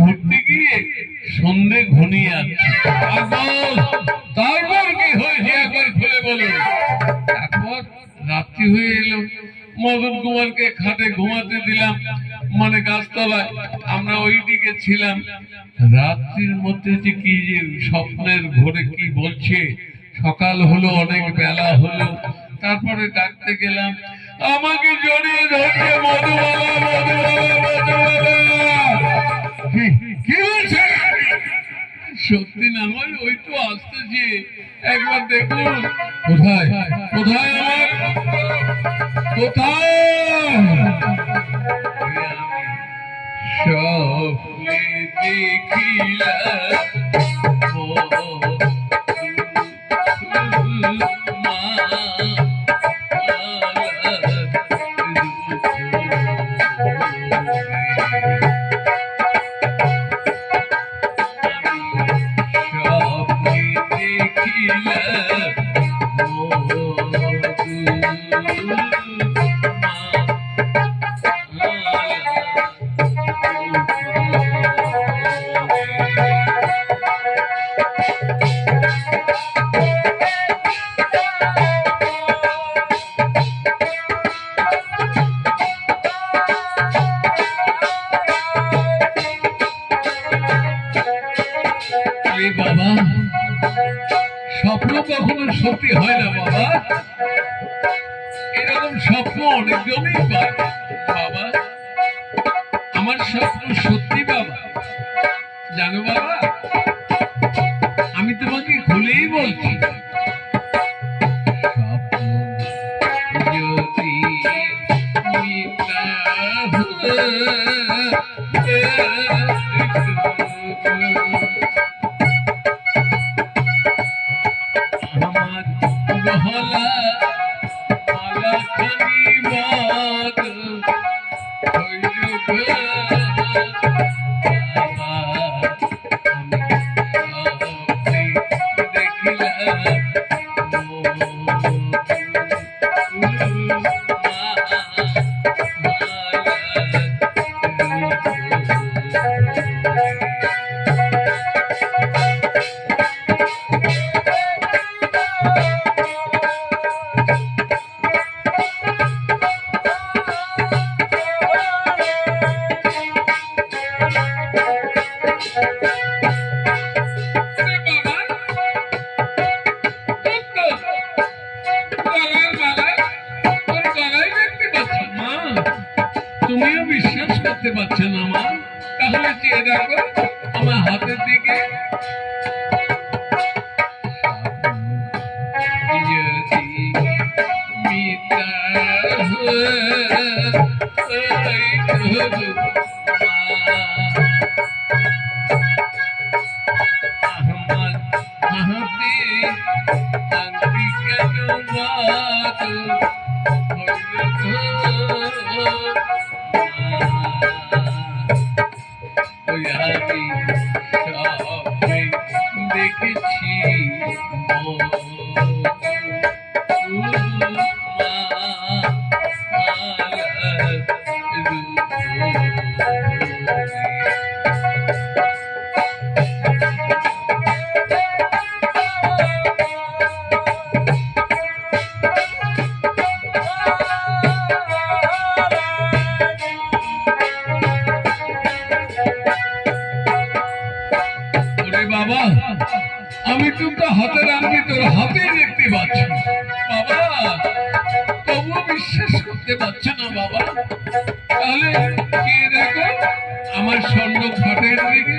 ঘুরতে গিয়ে সন্ধে ঘনিয়ে আসছে। তারপর কি হয়েছে একবার খুলে বলুন। তারপর রাত্রি হয়ে এলো, মদন কুমারকে খাটে ঘুমাতে দিলাম, মানে গাছতলায়, আমরা ওই দিকে ছিলাম। রাত্রির মধ্যে যে কি যে স্বপ্নের ঘোরে কি বলছে, সকাল হলো, অনেক বেলা হলো, তারপরে ডাকতে গেলাম, আমাকে জড়িয়ে ধরছে মধুবালা, মধুবালা, মধুবালা। কি বলছে? সত্যি না হয়, ওই তো আসতেছি, একবার দেখুন। কোথায় কোথায় আমার কোথায়? স্বপ্নে বাবা, স্বপ্ন কখনো সত্যি হয় না বাবা, এরকম স্বপ্ন অনেকজনই পায় বাবা। আমার স্বপ্ন সত্যি বাবা, জানো বাবা, আমি তোমাকে খুলেই বলছি, তুমিও বিশ্বাস করতে পারছো না মা? তাহলে চেয়ে দেখো আমার হাতের দিকে। দেখেছি বাবা, আমি তো হাতের আনবি তোর হাতেই দেখতে পাচ্ছি বাবা, তবুও বিশ্বাস করতে পারছো না বাবা। তাহলে কে দেখো আমার স্বর্ণ খাটের দিকে।